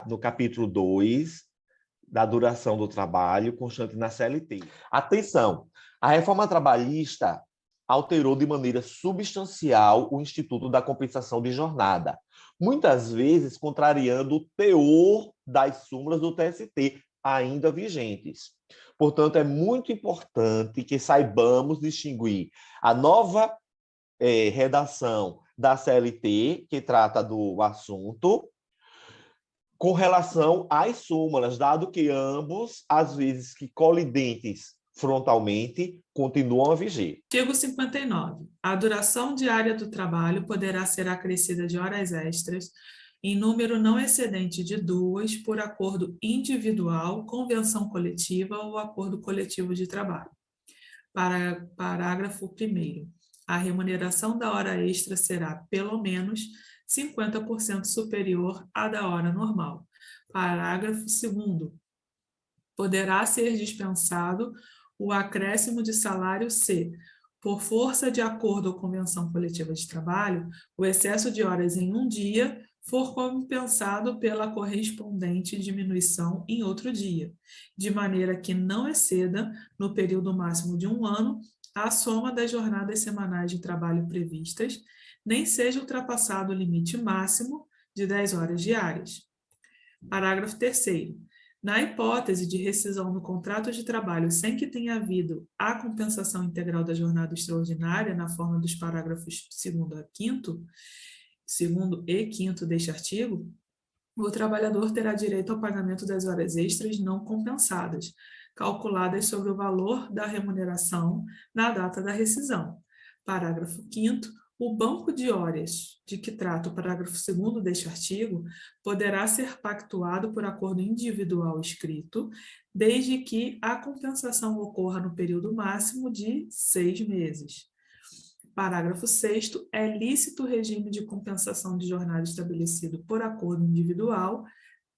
no capítulo 2 da duração do trabalho constante na CLT. Atenção, a reforma trabalhista alterou de maneira substancial o Instituto da Compensação de Jornada, muitas vezes contrariando o teor das súmulas do TST, ainda vigentes. Portanto, é muito importante que saibamos distinguir a nova redação da CLT, que trata do assunto, com relação às súmulas, dado que ambos, às vezes que colidentes frontalmente, continuam a viger. Artigo 59. A duração diária do trabalho poderá ser acrescida de horas extras em número não excedente de 2 por acordo individual, convenção coletiva ou acordo coletivo de trabalho. Parágrafo 1º. A remuneração da hora extra será, pelo menos, 50% superior à da hora normal. Parágrafo 2º. Poderá ser dispensado o acréscimo de salário se, por força de acordo ou convenção coletiva de trabalho, o excesso de horas em um dia for compensado pela correspondente diminuição em outro dia, de maneira que não exceda, no período máximo de 1 ano, a soma das jornadas semanais de trabalho previstas, nem seja ultrapassado o limite máximo de 10 horas diárias. Parágrafo 3º. Na hipótese de rescisão do contrato de trabalho sem que tenha havido a compensação integral da jornada extraordinária na forma dos parágrafos 2º a 5º, 2º e 5º deste artigo, o trabalhador terá direito ao pagamento das horas extras não compensadas, calculadas sobre o valor da remuneração na data da rescisão. Parágrafo 5º. O banco de horas de que trata o parágrafo 2º deste artigo poderá ser pactuado por acordo individual escrito, desde que a compensação ocorra no período máximo de 6 meses. Parágrafo 6º. É lícito o regime de compensação de jornada estabelecido por acordo individual,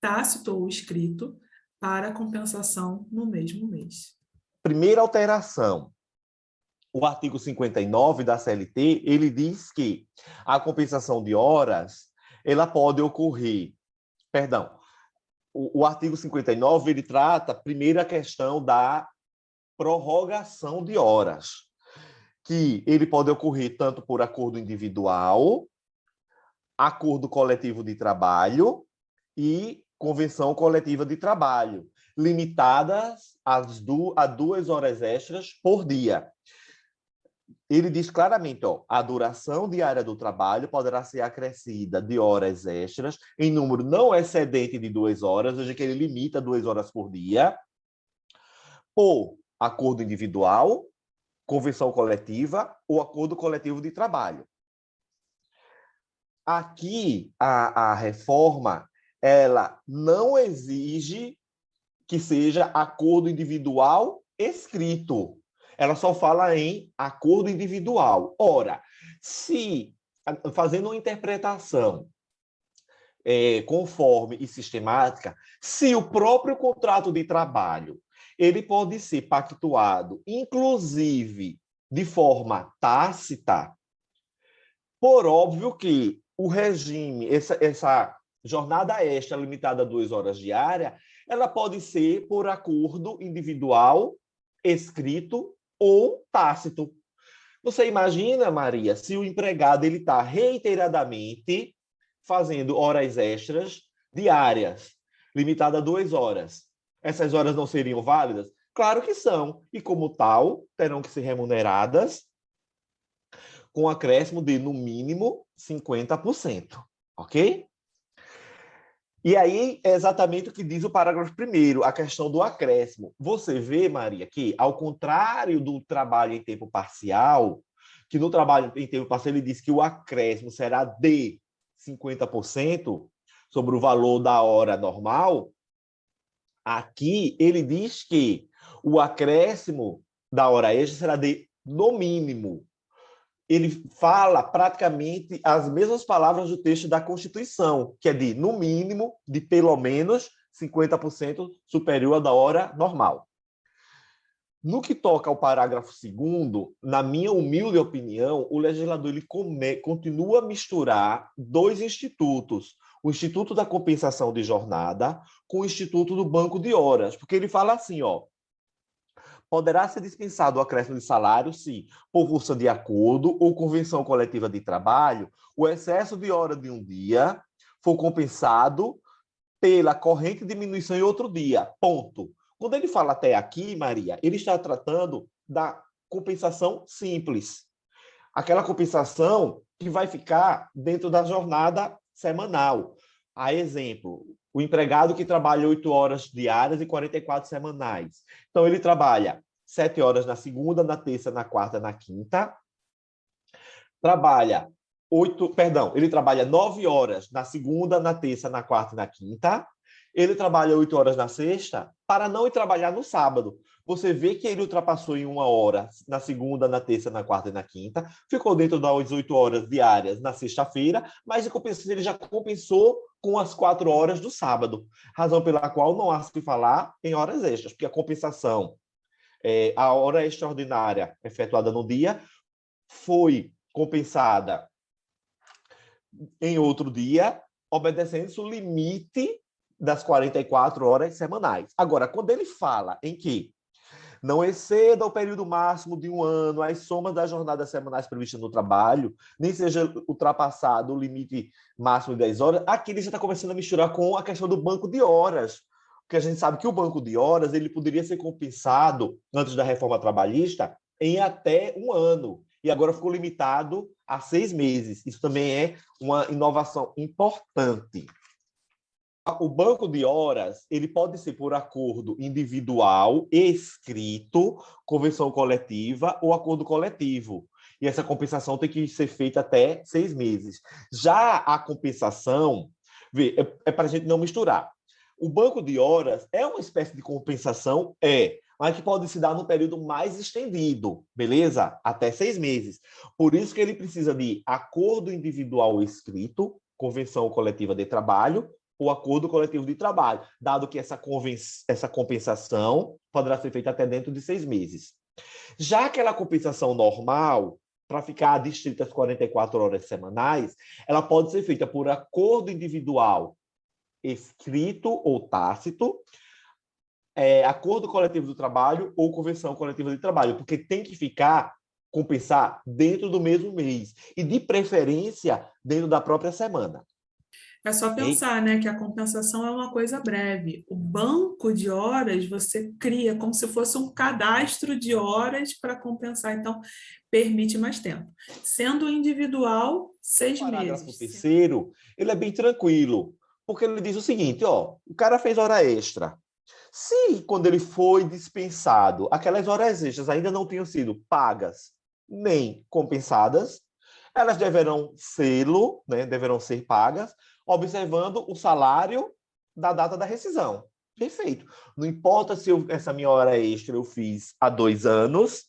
tácito ou escrito, para compensação no mesmo mês. Primeira alteração. O artigo 59 da CLT, ele diz que a compensação de horas, ela pode ocorrer, o artigo 59, ele trata, primeiro, a questão da prorrogação de horas, que ele pode ocorrer tanto por acordo individual, acordo coletivo de trabalho e convenção coletiva de trabalho, limitadas a 2 horas extras por dia. Ele diz claramente, a duração diária do trabalho poderá ser acrescida de horas extras em número não excedente de 2 horas, ou seja, que ele limita 2 horas por dia, por acordo individual, convenção coletiva ou acordo coletivo de trabalho. Aqui, a reforma, ela não exige que seja acordo individual escrito. Ela só fala em acordo individual. Ora, se, fazendo uma interpretação conforme e sistemática, se o próprio contrato de trabalho ele pode ser pactuado, inclusive de forma tácita, por óbvio que o regime, essa jornada extra limitada a 2 horas diárias, ela pode ser por acordo individual, escrito ou tácito. Você imagina, Maria, se o empregado está reiteradamente fazendo horas extras diárias, limitada a 2 horas. Essas horas não seriam válidas? Claro que são. E, como tal, terão que ser remuneradas com acréscimo de, no mínimo, 50%. Ok? E aí é exatamente o que diz o parágrafo 1º, a questão do acréscimo. Você vê, Maria, que, ao contrário do trabalho em tempo parcial, que no trabalho em tempo parcial ele diz que o acréscimo será de 50% sobre o valor da hora normal, aqui ele diz que o acréscimo da hora extra será de, no mínimo. Ele fala praticamente as mesmas palavras do texto da Constituição, que é de, no mínimo, de pelo menos 50% superior à da hora normal. No que toca ao parágrafo 2º, na minha humilde opinião, o legislador ele continua a misturar 2 institutos, o Instituto da Compensação de Jornada com o Instituto do Banco de Horas, porque ele fala assim, ó, poderá ser dispensado o acréscimo de salário se, por força de acordo ou convenção coletiva de trabalho, o excesso de hora de um dia for compensado pela corrente diminuição em outro dia. Ponto. Quando ele fala até aqui, Maria, ele está tratando da compensação simples. Aquela compensação que vai ficar dentro da jornada semanal. A exemplo, o empregado que trabalha 8 horas diárias e 44 semanais. Então, ele trabalha 7 horas na segunda, na terça, na quarta, na quinta. Ele trabalha 9 horas na segunda, na terça, na quarta e na quinta. Ele trabalha 8 horas na sexta para não ir trabalhar no sábado. Você vê que ele ultrapassou em 1 hora na segunda, na terça, na quarta e na quinta, ficou dentro das 8 horas diárias na sexta-feira, mas ele já compensou com as 4 horas do sábado, razão pela qual não há se falar em horas extras, porque a compensação, a hora extraordinária efetuada no dia, foi compensada em outro dia, obedecendo-se o limite das 44 horas semanais. Agora, quando ele fala em que não exceda o período máximo de 1 ano as somas das jornadas semanais previstas no trabalho, nem seja ultrapassado o limite máximo de 10 horas, aqui ele já está começando a misturar com a questão do banco de horas, porque a gente sabe que o banco de horas ele poderia ser compensado, antes da reforma trabalhista, em até 1 ano, e agora ficou limitado a 6 meses. Isso também é uma inovação importante. O banco de horas ele pode ser por acordo individual, escrito, convenção coletiva ou acordo coletivo. E essa compensação tem que ser feita até 6 meses. Já a compensação, para a gente não misturar. O banco de horas é uma espécie de compensação, mas que pode se dar no período mais estendido, beleza? Até 6 meses. Por isso que ele precisa de acordo individual escrito, convenção coletiva de trabalho, o acordo coletivo de trabalho, dado que essa compensação poderá ser feita até dentro de 6 meses. Já aquela compensação normal, para ficar distrita às 44 horas semanais, ela pode ser feita por acordo individual escrito ou tácito, acordo coletivo do trabalho ou convenção coletiva de trabalho, porque tem que compensar dentro do mesmo mês e, de preferência, dentro da própria semana. É só pensar, né, que a compensação é uma coisa breve. O banco de horas você cria como se fosse um cadastro de horas para compensar, então permite mais tempo. Sendo individual, 6 meses. O parágrafo 3º, ele é bem tranquilo, porque ele diz o seguinte, ó, o cara fez hora extra. Se, quando ele foi dispensado, aquelas horas extras ainda não tenham sido pagas nem compensadas, elas deverão ser pagas, observando o salário da data da rescisão. Perfeito. Não importa se essa minha hora extra eu fiz há 2 anos,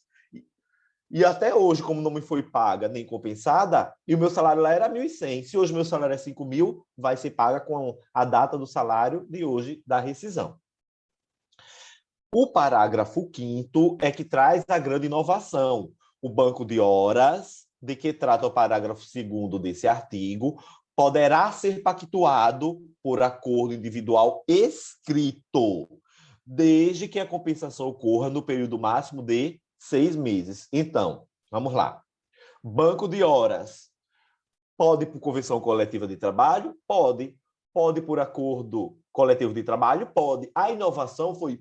e até hoje, como não me foi paga nem compensada, e o meu salário lá era 1.100. Se hoje meu salário é 5.000, vai ser paga com a data do salário de hoje da rescisão. O parágrafo 5º é que traz a grande inovação. O banco de horas, de que trata o parágrafo 2º desse artigo, poderá ser pactuado por acordo individual escrito, desde que a compensação ocorra no período máximo de 6 meses. Então, vamos lá. Banco de horas. Pode por convenção coletiva de trabalho? Pode. Pode por acordo coletivo de trabalho? Pode. A inovação foi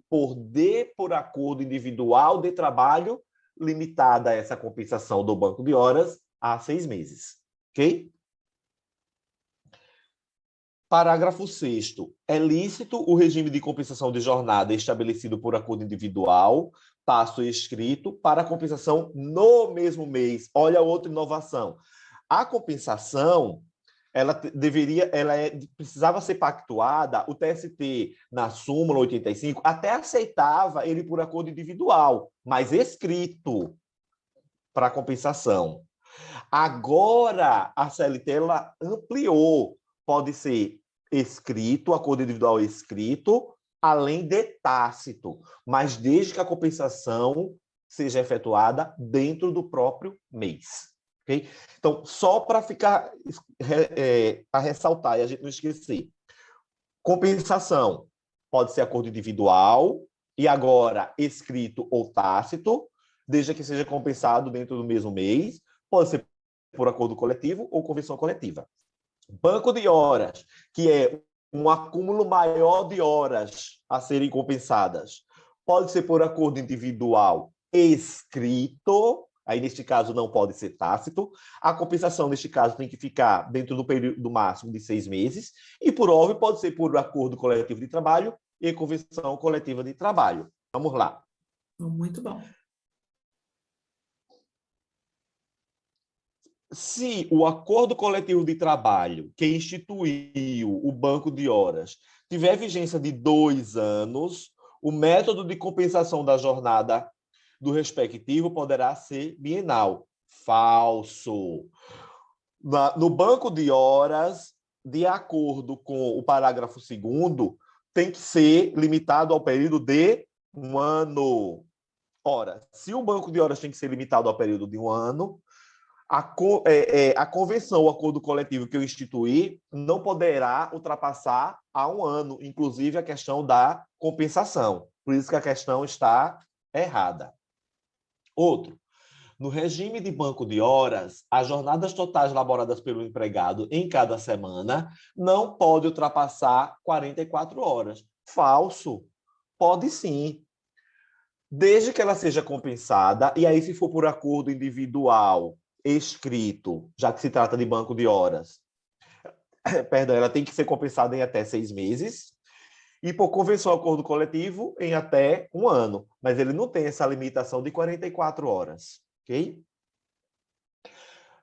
por acordo individual de trabalho, limitada a essa compensação do banco de horas a 6 meses. Ok? Parágrafo 6º. É lícito o regime de compensação de jornada estabelecido por acordo individual, tácito e escrito, para a compensação no mesmo mês. Olha outra inovação. A compensação, precisava ser pactuada, o TST, na súmula 85, até aceitava ele por acordo individual, mas escrito para a compensação. Agora, a CLT ela ampliou, pode ser escrito, acordo individual escrito, além de tácito, mas desde que a compensação seja efetuada dentro do próprio mês. ok? Então, só para ficar, para ressaltar e a gente não esquecer, compensação pode ser acordo individual e agora escrito ou tácito, desde que seja compensado dentro do mesmo mês, pode ser por acordo coletivo ou convenção coletiva. Banco de horas, que é um acúmulo maior de horas a serem compensadas, pode ser por acordo individual escrito, aí neste caso não pode ser tácito. A compensação, neste caso, tem que ficar dentro do período máximo de 6 meses, e por óbvio pode ser por acordo coletivo de trabalho e convenção coletiva de trabalho. Vamos lá. Muito bom. Se o acordo coletivo de trabalho que instituiu o banco de horas tiver vigência de 2 anos, o método de compensação da jornada do respectivo poderá ser bienal. Falso. No banco de horas, de acordo com o parágrafo 2º, tem que ser limitado ao período de 1 ano. Ora, se o banco de horas tem que ser limitado ao período de 1 ano, a convenção, o acordo coletivo que eu instituí, não poderá ultrapassar a 1 ano, inclusive a questão da compensação. Por isso que a questão está errada. Outro, no regime de banco de horas, as jornadas totais laboradas pelo empregado em cada semana não pode ultrapassar 44 horas. Falso. Pode sim. Desde que ela seja compensada, e aí se for por acordo individual, escrito, já que se trata de banco de horas, perdão, ela tem que ser compensada em até 6 meses, e por convenção acordo coletivo em até 1 ano, mas ele não tem essa limitação de 44 horas, ok?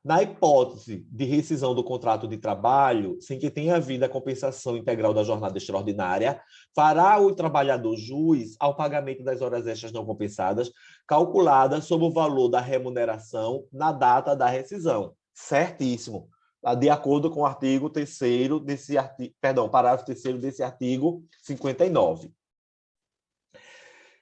Na hipótese de rescisão do contrato de trabalho, sem que tenha havido a compensação integral da jornada extraordinária, fará o trabalhador jus ao pagamento das horas extras não compensadas, calculadas sob o valor da remuneração na data da rescisão. Certíssimo. De acordo com o artigo 3º desse artigo, perdão, parágrafo 3º desse artigo 59.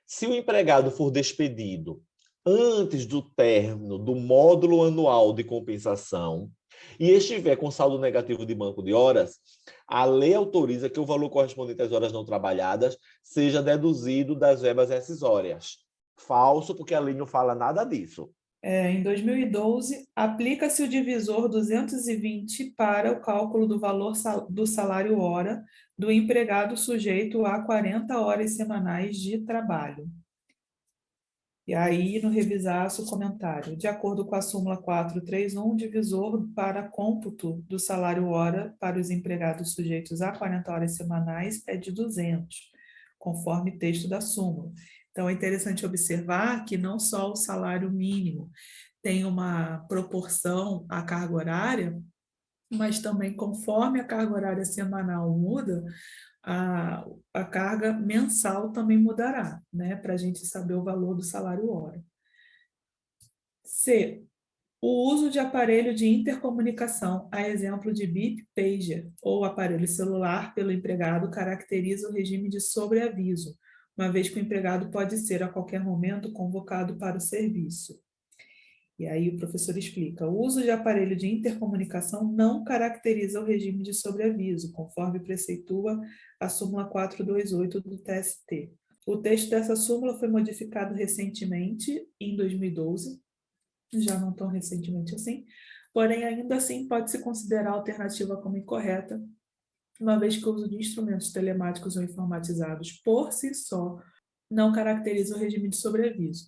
Se o empregado for despedido antes do término do módulo anual de compensação e estiver com saldo negativo de banco de horas, a lei autoriza que o valor correspondente às horas não trabalhadas seja deduzido das verbas rescisórias. Falso, porque a lei não fala nada disso. Em 2012, aplica-se o divisor 220 para o cálculo do valor do salário hora do empregado sujeito a 40 horas semanais de trabalho. E aí, no revisaço, o comentário. De acordo com a súmula 431, o divisor para cômputo do salário hora para os empregados sujeitos a 40 horas semanais é de 200, conforme texto da súmula. Então, é interessante observar que não só o salário mínimo tem uma proporção à carga horária, mas também, conforme a carga horária semanal muda, a carga mensal também mudará, né? Para a gente saber o valor do salário hora. C. O uso de aparelho de intercomunicação, a exemplo de bip, pager ou aparelho celular pelo empregado, caracteriza o regime de sobreaviso, uma vez que o empregado pode ser a qualquer momento convocado para o serviço. E aí o professor explica: o uso de aparelho de intercomunicação não caracteriza o regime de sobreaviso, conforme preceitua a súmula 428 do TST. O texto dessa súmula foi modificado recentemente, em 2012, já não tão recentemente assim, porém ainda assim pode-se considerar a alternativa como incorreta, uma vez que o uso de instrumentos telemáticos ou informatizados por si só não caracteriza o regime de sobreaviso.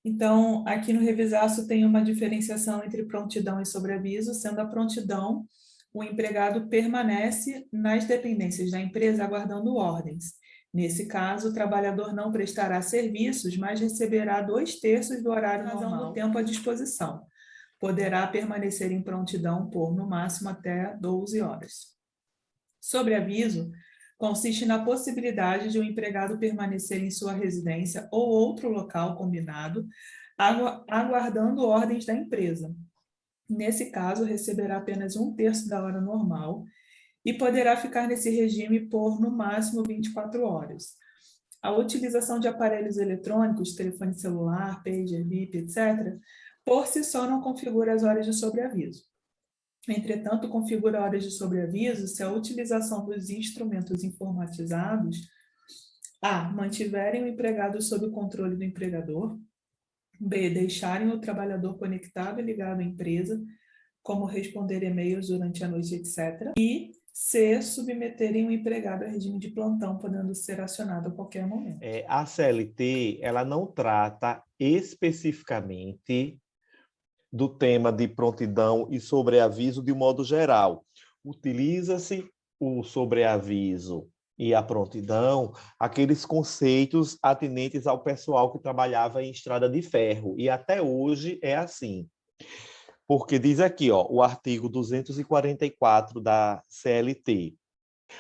Então, aqui no revisaço tem uma diferenciação entre prontidão e sobreaviso, sendo a prontidão, o empregado permanece nas dependências da empresa aguardando ordens. Nesse caso, o trabalhador não prestará serviços, mas receberá 2/3 do horário normal do tempo à disposição. Poderá permanecer em prontidão por, no máximo, até 12 horas. Sobreaviso consiste na possibilidade de um empregado permanecer em sua residência ou outro local combinado, aguardando ordens da empresa. Nesse caso, receberá apenas 1/3 da hora normal e poderá ficar nesse regime por, no máximo, 24 horas. A utilização de aparelhos eletrônicos, telefone celular, pager, bip, etc., por si só não configura as horas de sobreaviso. Entretanto, configura horas de sobreaviso se a utilização dos instrumentos informatizados a. mantiverem o empregado sob o controle do empregador, b. deixarem o trabalhador conectado e ligado à empresa, como responder e-mails durante a noite, etc. E C. submeterem o empregado a regime de plantão, podendo ser acionado a qualquer momento. A CLT, ela não trata especificamente do tema de prontidão e sobreaviso de modo geral. Utiliza-se o sobreaviso e a prontidão, aqueles conceitos atinentes ao pessoal que trabalhava em estrada de ferro, e até hoje é assim. Porque diz aqui, o artigo 244 da CLT,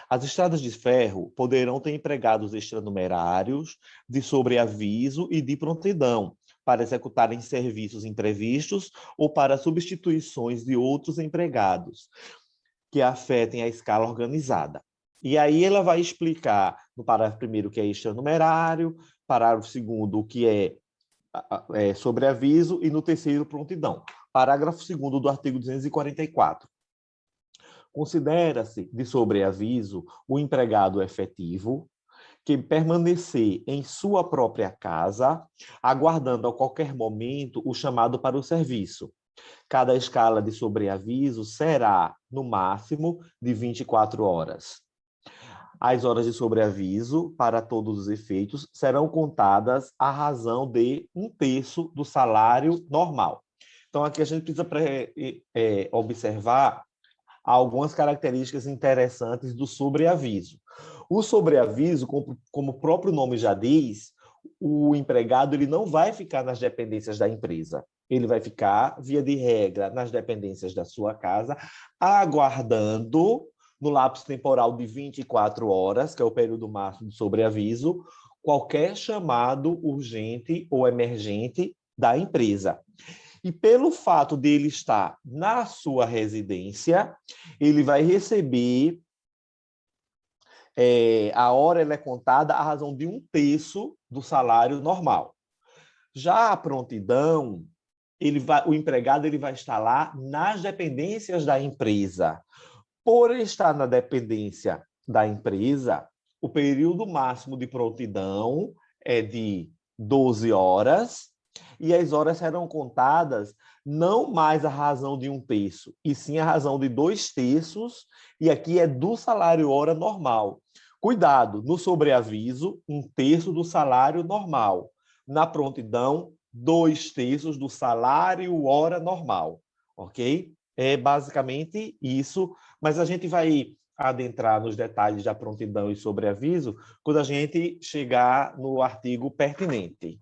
as estradas de ferro poderão ter empregados extranumerários de sobreaviso e de prontidão para executarem serviços imprevistos ou para substituições de outros empregados que afetem a escala organizada. E aí ela vai explicar no parágrafo 1º o que é extranumerário, parágrafo 2º o que é sobreaviso e no 3º prontidão. Parágrafo 2º do artigo 244. Considera-se de sobreaviso o empregado efetivo que permanecer em sua própria casa, aguardando a qualquer momento o chamado para o serviço. Cada escala de sobreaviso será, no máximo, de 24 horas. As horas de sobreaviso, para todos os efeitos, serão contadas à razão de 1/3 do salário normal. Então, aqui a gente precisa observar algumas características interessantes do sobreaviso. O sobreaviso, como o próprio nome já diz, o empregado ele não vai ficar nas dependências da empresa. Ele vai ficar, via de regra, nas dependências da sua casa, aguardando, no lapso temporal de 24 horas, que é o período máximo de sobreaviso, qualquer chamado urgente ou emergente da empresa. E pelo fato de ele estar na sua residência, ele vai receber, a hora ela é contada à razão de 1/3 do salário normal. Já a prontidão, o empregado ele vai estar lá nas dependências da empresa. Por estar na dependência da empresa, o período máximo de prontidão é de 12 horas, e as horas serão contadas não mais à razão de 1/3, e sim à razão de 2/3, e aqui é do salário hora normal. Cuidado, no sobreaviso, 1/3 do salário normal. Na prontidão, 2/3 do salário hora normal, ok? É basicamente isso, mas a gente vai adentrar nos detalhes da prontidão e sobreaviso quando a gente chegar no artigo pertinente.